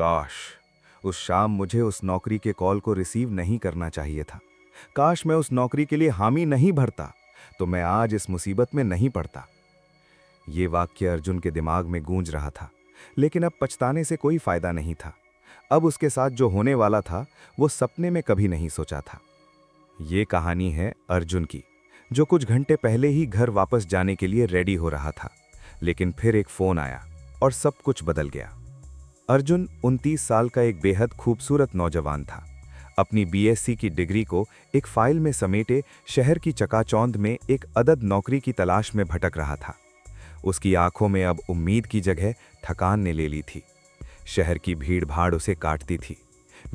काश उस शाम मुझे उस नौकरी के कॉल को रिसीव नहीं करना चाहिए था। काश मैं उस नौकरी के लिए हामी नहीं भरता तो मैं आज इस मुसीबत में नहीं पड़ता। ये वाक्य अर्जुन के दिमाग में गूंज रहा था, लेकिन अब पछताने से कोई फायदा नहीं था। अब उसके साथ जो होने वाला था वो सपने में कभी नहीं सोचा था। ये कहानी है अर्जुन की, जो कुछ घंटे पहले ही घर वापस जाने के लिए रेडी हो रहा था, लेकिन फिर एक फोन आया और सब कुछ बदल गया। अर्जुन 29 साल का एक बेहद खूबसूरत नौजवान था। अपनी बीएससी की डिग्री को एक फाइल में समेटे शहर की चकाचौंध में एक अदद नौकरी की तलाश में भटक रहा था। उसकी आंखों में अब उम्मीद की जगह थकान ने ले ली थी। शहर की भीड़ भाड़ उसे काटती थी।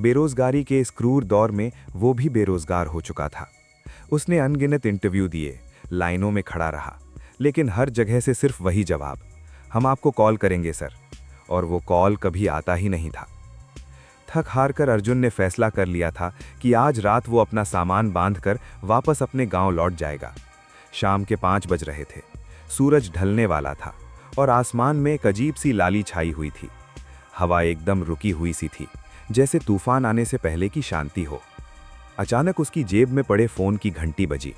बेरोजगारी के इस क्रूर दौर में वो भी बेरोजगार हो चुका था। उसने अनगिनत इंटरव्यू दिए, लाइनों में खड़ा रहा, लेकिन हर जगह से सिर्फ वही जवाब, हम आपको कॉल करेंगे सर। और वो कॉल कभी आता ही नहीं था। थक हार कर अर्जुन ने फैसला कर लिया था कि आज रात वो अपना सामान बांधकर वापस अपने गांव लौट जाएगा। शाम के 5 बज रहे थे, सूरज ढलने वाला था और आसमान में एक अजीब सी लाली छाई हुई थी। हवा एकदम रुकी हुई सी थी, जैसे तूफान आने से पहले की शांति हो। अचानक उसकी जेब में पड़े फोन की घंटी बजी।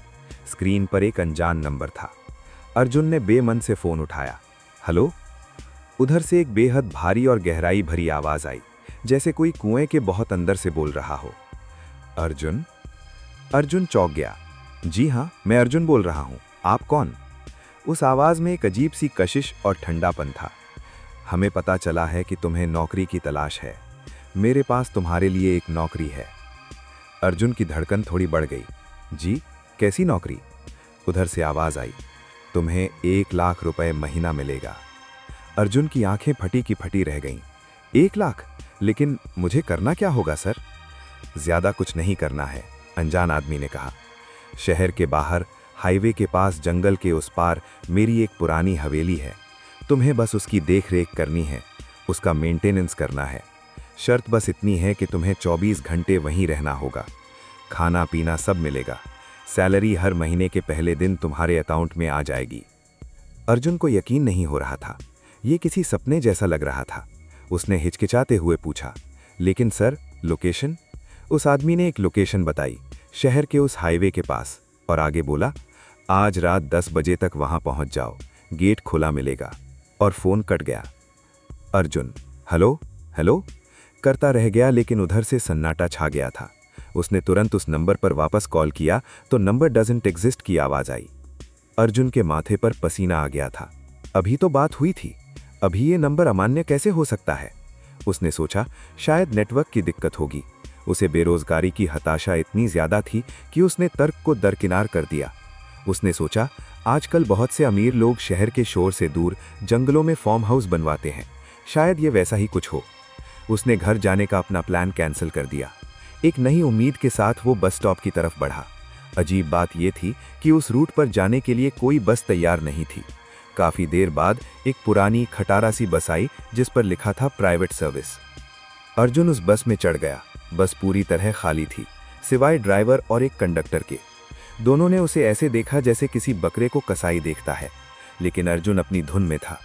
स्क्रीन पर एक अनजान नंबर था। अर्जुन ने बेमन से फोन उठाया। हेलो। उधर से एक बेहद भारी और गहराई भरी आवाज आई, जैसे कोई कुएं के बहुत अंदर से बोल रहा हो। अर्जुन। अर्जुन चौंक गया। जी हाँ, मैं अर्जुन बोल रहा हूँ, आप कौन? उस आवाज में एक अजीब सी कशिश और ठंडापन था। हमें पता चला है कि तुम्हें नौकरी की तलाश है। मेरे पास तुम्हारे लिए एक नौकरी है। अर्जुन की धड़कन थोड़ी बढ़ गई। जी, कैसी नौकरी? उधर से आवाज आई, तुम्हें 1 लाख रुपए महीना मिलेगा। अर्जुन की आंखें फटी की फटी रह गईं। 1 लाख? लेकिन मुझे करना क्या होगा सर? ज्यादा कुछ नहीं करना है, अनजान आदमी ने कहा। शहर के बाहर हाईवे के पास जंगल के उस पार मेरी एक पुरानी हवेली है। तुम्हें बस उसकी देखरेख करनी है, उसका मेंटेनेंस करना है। शर्त बस इतनी है कि तुम्हें 24 घंटे वहीं रहना होगा। खाना पीना सब मिलेगा। सैलरी हर महीने के पहले दिन तुम्हारे अकाउंट में आ जाएगी। अर्जुन को यकीन नहीं हो रहा था। ये किसी सपने जैसा लग रहा था। उसने हिचकिचाते हुए पूछा, लेकिन सर, लोकेशन? उस आदमी ने एक लोकेशन बताई, शहर के उस हाईवे के पास, और आगे बोला, आज रात 10 बजे तक वहां पहुंच जाओ, गेट खुला मिलेगा। और फोन कट गया। अर्जुन हेलो हेलो करता रह गया, लेकिन उधर से सन्नाटा छा गया था। उसने तुरंत उस नंबर पर वापस कॉल किया तो नंबर डजंट एग्जिस्ट की आवाज आई। अर्जुन के माथे पर पसीना आ गया था। अभी तो बात हुई थी, अभी ये नंबर अमान्य कैसे हो सकता है? उसने सोचा, शायद नेटवर्क की दिक्कत होगी। उसे बेरोजगारी की हताशा इतनी ज्यादा थी कि उसने तर्क को दरकिनार कर दिया। उसने सोचा, आजकल बहुत से अमीर लोग शहर के शोर से दूर जंगलों में फार्म हाउस बनवाते हैं, शायद ये वैसा ही कुछ हो। उसने घर जाने का अपना प्लान कैंसिल कर दिया। एक नई उम्मीद के साथ वो बस स्टॉप की तरफ बढ़ा। अजीब बात यह थी कि उस रूट पर जाने के लिए कोई बस तैयार नहीं थी। काफी देर बाद एक पुरानी खटारा सी बस आई, जिस पर लिखा था प्राइवेट सर्विस। अर्जुन उस बस में चढ़ गया। बस पूरी तरह खाली थी, सिवाय ड्राइवर और एक कंडक्टर के। दोनों ने उसे ऐसे देखा जैसे किसी बकरे को कसाई देखता है, लेकिन अर्जुन अपनी धुन में था।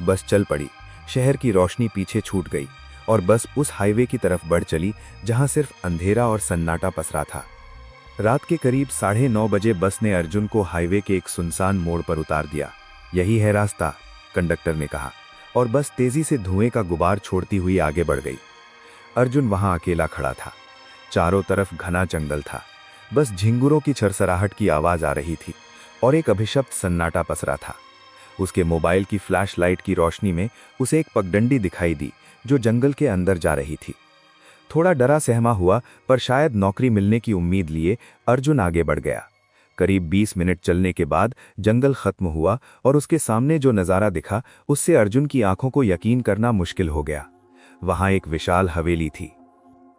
बस चल पड़ी। शहर की रोशनी पीछे छूट गई और बस उस हाईवे की तरफ बढ़ चली जहां सिर्फ अंधेरा और सन्नाटा पसरा था। रात के करीब 9:30 बजे बस ने अर्जुन को हाईवे के एक सुनसान मोड़ पर उतार दिया। यही है रास्ता, कंडक्टर ने कहा, और बस तेजी से धुएं का गुबार छोड़ती हुई आगे बढ़ गई। अर्जुन वहां अकेला खड़ा था। चारों तरफ घना जंगल था। बस झिंगुरों की छरसराहट की आवाज आ रही थी और एक अभिशप्त सन्नाटा पसरा था। उसके मोबाइल की फ्लैशलाइट की रोशनी में उसे एक पगडंडी दिखाई दी जो जंगल के अंदर जा रही थी। थोड़ा डरा सहमा हुआ, पर शायद नौकरी मिलने की उम्मीद लिए अर्जुन आगे बढ़ गया। करीब 20 मिनट चलने के बाद जंगल खत्म हुआ और उसके सामने जो नज़ारा दिखा, उससे अर्जुन की आंखों को यकीन करना मुश्किल हो गया। वहां एक विशाल हवेली थी।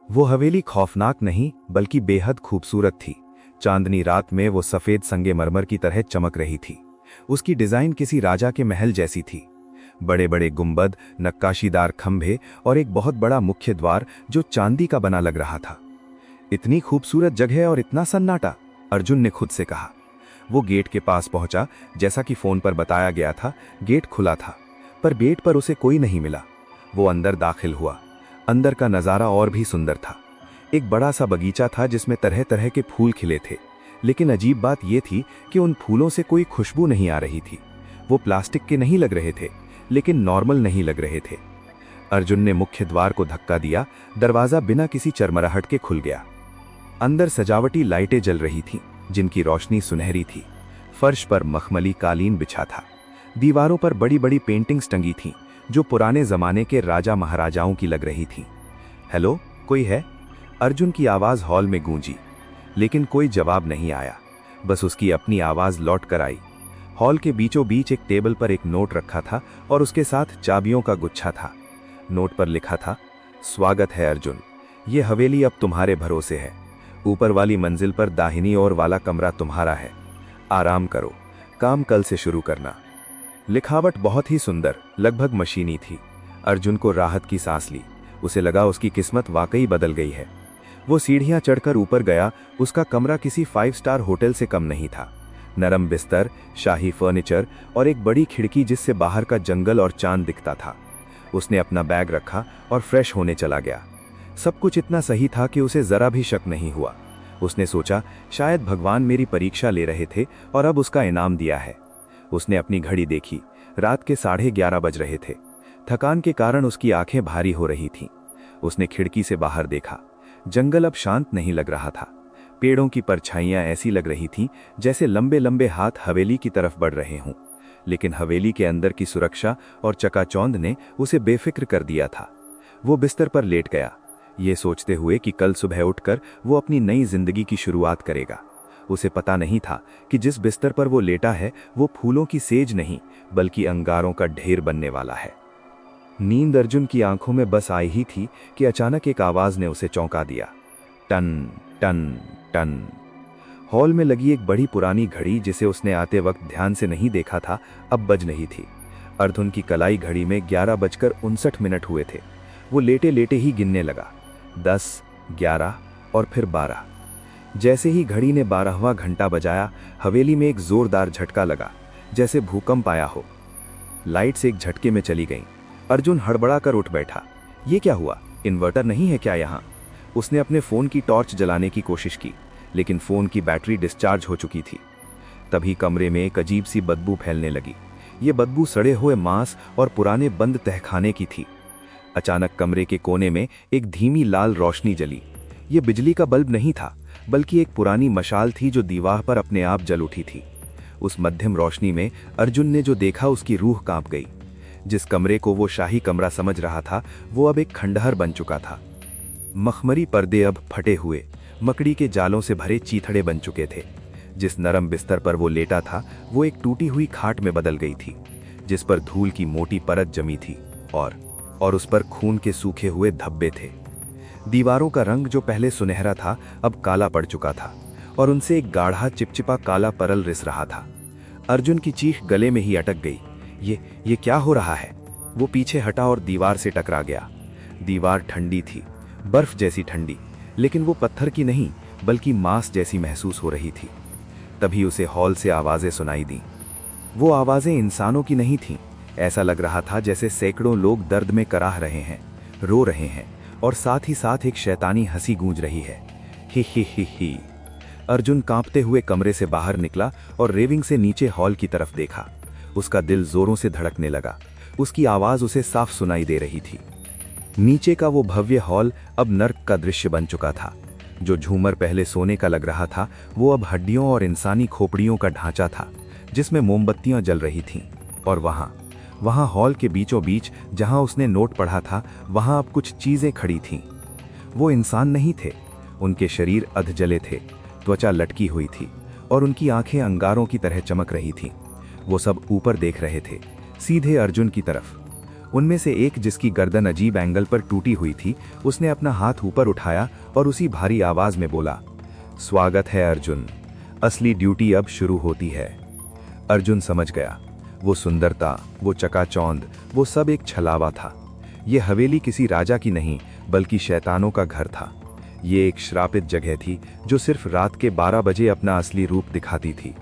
वो हवेली खौफनाक नहीं, बल्कि बेहद खूबसूरत थी। चांदनी रात में वो सफेद संगमरमर की तरह चमक रही थी। उसकी डिजाइन किसी राजा के महल जैसी थी। बड़े बड़े गुंबद, नक्काशीदार खंभे और एक बहुत बड़ा मुख्य द्वार जो चांदी का बना लग रहा था। इतनी खूबसूरत जगह और इतना सन्नाटा, अर्जुन ने खुद से कहा। वो गेट के पास पहुंचा। जैसा कि फोन पर बताया गया था, गेट खुला था, पर गेट पर उसे कोई नहीं मिला। वो अंदर दाखिल हुआ। अंदर का नज़ारा और भी सुंदर था। एक बड़ा सा बगीचा था जिसमें तरह तरह के फूल खिले थे, लेकिन अजीब बात यह थी कि उन फूलों से कोई खुशबू नहीं आ रही थी। वो प्लास्टिक के नहीं लग रहे थे, लेकिन नॉर्मल नहीं लग रहे थे। अर्जुन ने मुख्य द्वार को धक्का दिया। दरवाजा बिना किसी चरमराहट के खुल गया। अंदर सजावटी लाइटें जल रही थीं, जिनकी रोशनी सुनहरी थी। फर्श पर मखमली कालीन बिछा था। दीवारों पर बड़ी बड़ी पेंटिंग्स टंगी थीं, जो पुराने जमाने के राजा महाराजाओं की लग रही थीं। हेलो, कोई है? अर्जुन की आवाज़ हॉल में गूंजी, लेकिन कोई जवाब नहीं आया। बस उसकी अपनी आवाज़ लौट कर आई। हॉल के बीचों बीच एक टेबल पर एक नोट रखा था और उसके साथ चाबियों का गुच्छा था। नोट पर लिखा था, स्वागत है अर्जुन, ये हवेली अब तुम्हारे भरोसे है। ऊपर वाली मंजिल पर दाहिनी ओर वाला कमरा तुम्हारा है। आराम करो, काम कल से शुरू करना। लिखावट बहुत ही सुंदर, लगभग मशीनी थी। अर्जुन को राहत की सांस ली। उसे लगा उसकी किस्मत वाकई बदल गई है। वो सीढ़ियां चढ़कर ऊपर गया। उसका कमरा किसी 5 स्टार होटल से कम नहीं था। नरम बिस्तर, शाही फर्नीचर और एक बड़ी खिड़की जिससे बाहर का जंगल और चांद दिखता था। उसने अपना बैग रखा और फ्रेश होने चला गया। सब कुछ इतना सही था कि उसे जरा भी शक नहीं हुआ। उसने सोचा, शायद भगवान मेरी परीक्षा ले रहे थे और अब उसका इनाम दिया है। उसने अपनी घड़ी देखी। रात के 11:30 बज रहे थे। थकान के कारण उसकी आंखें भारी हो रही थीं। उसने खिड़की से बाहर देखा। जंगल अब शांत नहीं लग रहा था। पेड़ों की परछाइयां ऐसी लग रही थीं जैसे लंबे लंबे हाथ हवेली की तरफ बढ़ रहे हों। लेकिन हवेली के अंदर की सुरक्षा और चकाचौंध ने उसे बेफिक्र कर दिया था। वो बिस्तर पर लेट गया, ये सोचते हुए कि कल सुबह उठकर वो अपनी नई जिंदगी की शुरुआत करेगा। उसे पता नहीं था कि जिस बिस्तर पर वो लेटा है वो फूलों की सेज नहीं, बल्कि अंगारों का ढेर बनने वाला है। नींद अर्जुन की आंखों में बस आई ही थी कि अचानक एक आवाज ने उसे चौंका दिया। Ton ton ton. हॉल में लगी एक बड़ी पुरानी घड़ी, जिसे उसने आते वक्त ध्यान से नहीं देखा था, अब बज रही थी। अर्जुन की कलाई घड़ी में 11:59 हुए थे। वो लेटे लेटे ही गिनने लगा, 10, 11 और फिर 12। जैसे ही घड़ी ने 12वां घंटा बजाया, हवेली में एक जोरदार झटका लगा, जैसे भूकंप आया हो। लाइट्स एक झटके में चली गईं। अर्जुन हड़बड़ा कर उठ बैठा। ये क्या हुआ? इन्वर्टर नहीं है क्या यहाँ? उसने अपने फोन की टॉर्च जलाने की कोशिश की, लेकिन फोन की बैटरी डिस्चार्ज हो चुकी थी। तभी कमरे में एक अजीब सी बदबू फैलने लगी। ये बदबू सड़े हुए मांस और पुराने बंद तहखाने की थी। अचानक कमरे के कोने में एक धीमी लाल रोशनी जली। ये बिजली का बल्ब नहीं था, बल्कि एक पुरानी मशाल थी जो दीवार पर अपने आप जल उठी थी। उस मध्यम रोशनी में अर्जुन ने जो देखा, उसकी रूह कांप गई। जिस कमरे को वो शाही कमरा समझ रहा था, वो अब एक खंडहर बन चुका था। मखमली पर्दे अब फटे हुए, मकड़ी के जालों से भरे चीथड़े बन चुके थे। जिस नरम बिस्तर पर वो लेटा था, वो एक टूटी हुई खाट में बदल गई थी, जिस पर धूल की मोटी परत जमी थी और उस पर खून के सूखे हुए धब्बे थे। दीवारों का रंग जो पहले सुनहरा था, अब काला पड़ चुका था और उनसे एक गाढ़ा चिपचिपा काला परल रिस रहा था। अर्जुन की चीख गले में ही अटक गई। ये क्या हो रहा है? वो पीछे हटा और दीवार से टकरा गया। दीवार ठंडी थी, बर्फ जैसी ठंडी, लेकिन वो पत्थर की नहीं, बल्कि मांस जैसी महसूस हो रही थी। तभी उसे हॉल से आवाजें सुनाई दी। वो आवाजें इंसानों की नहीं थीं। ऐसा लग रहा था जैसे सैकड़ों लोग दर्द में कराह रहे हैं, रो रहे हैं, और साथ ही साथ एक शैतानी हंसी गूंज रही है। ही ही ही ही। अर्जुन कांपते हुए कमरे से बाहर निकला और रेविंग से नीचे हॉल की तरफ देखा। उसका दिल जोरों से धड़कने लगा। उसकी आवाज उसे साफ सुनाई दे रही थी। नीचे का वो भव्य हॉल अब नर्क का दृश्य बन चुका था। जो झूमर पहले सोने का लग रहा था, वो अब हड्डियों और इंसानी खोपड़ियों का ढांचा था, जिसमें मोमबत्तियां जल रही थीं। और वहां हॉल के बीचों बीच, जहां उसने नोट पढ़ा था, वहां अब कुछ चीजें खड़ी थीं। वो इंसान नहीं थे। उनके शरीर अधजले थे, त्वचा लटकी हुई थी और उनकी आंखें अंगारों की तरह चमक रही थीं। वो सब ऊपर देख रहे थे, सीधे अर्जुन की तरफ। उनमें से एक, जिसकी गर्दन अजीब एंगल पर टूटी हुई थी, उसने अपना हाथ ऊपर उठाया और उसी भारी आवाज में बोला, स्वागत है अर्जुन, असली ड्यूटी अब शुरू होती है। अर्जुन समझ गया। वो सुंदरता, वो चकाचौंध, वो सब एक छलावा था। ये हवेली किसी राजा की नहीं, बल्कि शैतानों का घर था। ये एक श्रापित जगह थी जो सिर्फ रात के 12 बजे अपना असली रूप दिखाती थी।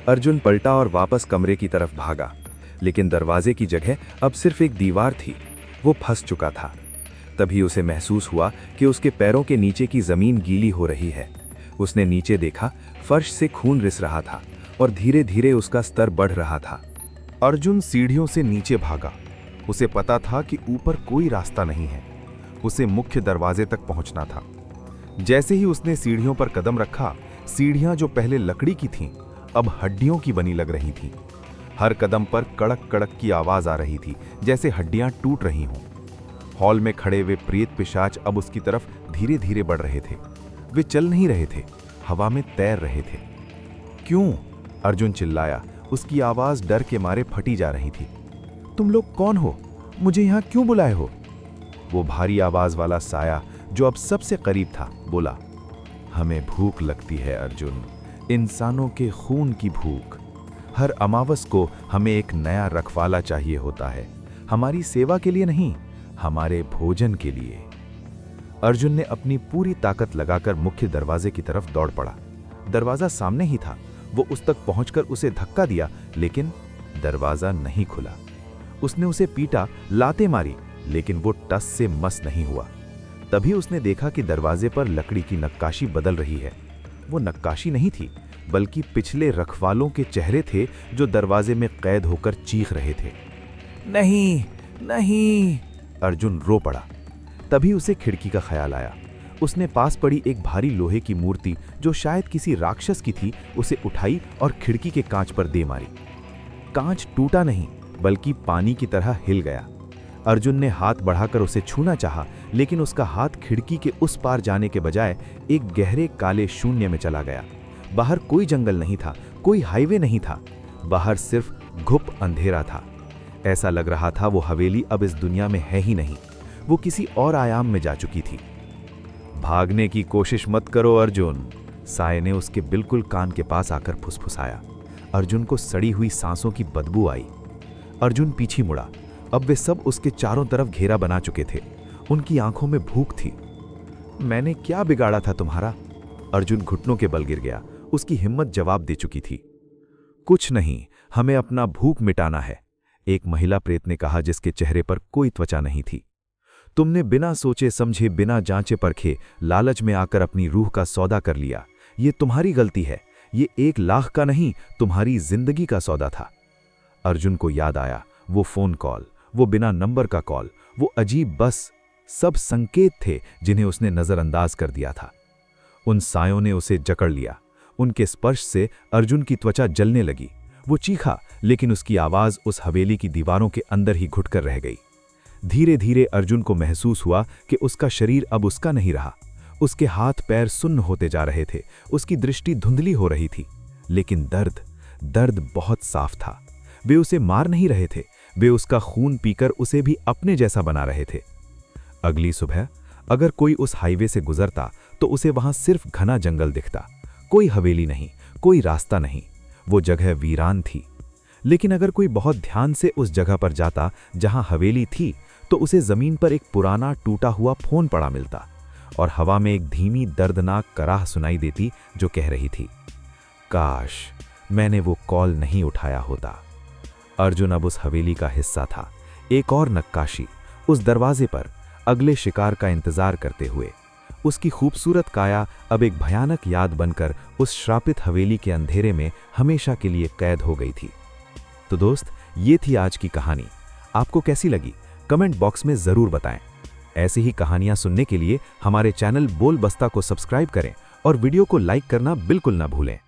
अर्जुन पलटा और वापस कमरे की तरफ भागा, लेकिन दरवाजे की जगह अब सिर्फ एक दीवार थी। वो फंस चुका था। तभी उसे महसूस हुआ कि उसके पैरों के नीचे की जमीन गीली हो रही है। उसने नीचे देखा, फर्श से खून रिस रहा था और धीरे धीरे उसका स्तर बढ़ रहा था। अर्जुन सीढ़ियों से नीचे भागा। उसे पता था कि ऊपर कोई रास्ता नहीं है। उसे मुख्य दरवाजे तक पहुंचना था। जैसे ही उसने सीढ़ियों पर कदम रखा, सीढ़ियां जो पहले लकड़ी की थीं, अब हड्डियों की बनी लग रही थीं। हर कदम पर कड़क कड़क की आवाज आ रही थी, जैसे हड्डियां टूट रही हों। हॉल में खड़े वे प्रेत पिशाच अब उसकी तरफ धीरे धीरे बढ़ रहे थे। वे चल नहीं रहे थे, हवा में तैर रहे थे। क्यों? अर्जुन चिल्लाया। उसकी आवाज डर के मारे फटी जा रही थी। तुम लोग कौन हो? मुझे यहां क्यों बुलाए हो? वो भारी आवाज वाला साया जो अब सबसे करीब था बोला, हमें भूख लगती है अर्जुन, इंसानों के खून की भूख। हर अमावस को हमें एक नया रखवाला चाहिए होता है, हमारी सेवा के लिए नहीं, हमारे भोजन के लिए। अर्जुन ने अपनी पूरी ताकत लगाकर मुख्य दरवाजे की तरफ दौड़ पड़ा। दरवाजा सामने ही था। वो उस तक पहुंचकर उसे धक्का दिया, लेकिन दरवाजा नहीं खुला। उसने उसे पीटा, लातें मारी, लेकिन वो टस से मस नहीं हुआ। तभी उसने देखा कि दरवाजे पर लकड़ी की नक्काशी बदल रही है। वो नक्काशी नहीं थी, बल्कि पिछले रखवालों के चेहरे थे जो दरवाजे में कैद होकर चीख रहे थे। नहीं, नहीं! अर्जुन रो पड़ा। तभी उसे खिड़की का ख्याल आया। उसने पास पड़ी एक भारी लोहे की मूर्ति जो शायद किसी राक्षस की थी, उसे उठाई और खिड़की के कांच पर दे मारी। कांच टूटा नहीं, बल्कि पानी की तरह हिल गया। अर्जुन ने हाथ बढ़ाकर उसे छूना चाहा, लेकिन उसका हाथ खिड़की के उस पार जाने के बजाय एक गहरे काले शून्य में चला गया। बाहर कोई जंगल नहीं था, कोई हाईवे नहीं था। बाहर सिर्फ घुप अंधेरा था। ऐसा लग रहा था वो हवेली अब इस दुनिया में है ही नहीं, वो किसी और आयाम में जा चुकी थी। भागने की कोशिश मत करो अर्जुन, साये ने उसके बिल्कुल कान के पास आकर फुसफुसाया। अर्जुन को सड़ी हुई सांसों की बदबू आई। अर्जुन पीछे मुड़ा। अब वे सब उसके चारों तरफ घेरा बना चुके थे। उनकी आंखों में भूख थी। मैंने क्या बिगाड़ा था तुम्हारा? अर्जुन घुटनों के बल गिर गया। उसकी हिम्मत जवाब दे चुकी थी। कुछ नहीं, हमें अपना भूख मिटाना है, एक महिला प्रेत ने कहा, जिसके चेहरे पर कोई त्वचा नहीं थी। तुमने बिना सोचे समझे, बिना जांचे परखे, लालच में आकर अपनी रूह का सौदा कर लिया। ये तुम्हारी गलती है। ये 1 लाख का नहीं, तुम्हारी जिंदगी का सौदा था। अर्जुन को याद आया वो फोन कॉल, वो बिना नंबर का कॉल, वो अजीब बस, सब संकेत थे जिन्हें उसने नजरअंदाज कर दिया था। उन सायों ने उसे जकड़ लिया। उनके स्पर्श से अर्जुन की त्वचा जलने लगी। वो चीखा, लेकिन उसकी आवाज उस हवेली की दीवारों के अंदर ही घुटकर रह गई। धीरे धीरे अर्जुन को महसूस हुआ कि उसका शरीर अब उसका नहीं रहा। उसके हाथ पैर सुन्न होते जा रहे थे, उसकी दृष्टि धुंधली हो रही थी। लेकिन दर्द बहुत साफ था। वे उसे मार नहीं रहे थे, वे उसका खून पीकर उसे भी अपने जैसा बना रहे थे। अगली सुबह अगर कोई उस हाईवे से गुजरता तो उसे वहां सिर्फ घना जंगल दिखता, कोई हवेली नहीं, कोई रास्ता नहीं। वो जगह वीरान थी। लेकिन अगर कोई बहुत ध्यान से उस जगह पर जाता जहां हवेली थी, तो उसे जमीन पर एक पुराना टूटा हुआ फोन पड़ा मिलता और हवा में एक धीमी दर्दनाक कराह सुनाई देती जो कह रही थी, काश मैंने वो कॉल नहीं उठाया होता। अर्जुन अब उस हवेली का हिस्सा था। एक और नक्काशी उस दरवाजे पर, अगले शिकार का इंतजार करते हुए। उसकी खूबसूरत काया अब एक भयानक याद बनकर उस श्रापित हवेली के अंधेरे में हमेशा के लिए कैद हो गई थी। तो दोस्त, ये थी आज की कहानी। आपको कैसी लगी कमेंट बॉक्स में जरूर बताएं। ऐसी ही कहानियां सुनने के लिए हमारे चैनल बोल बस्ता को सब्सक्राइब करें और वीडियो को लाइक करना बिल्कुल ना भूलें।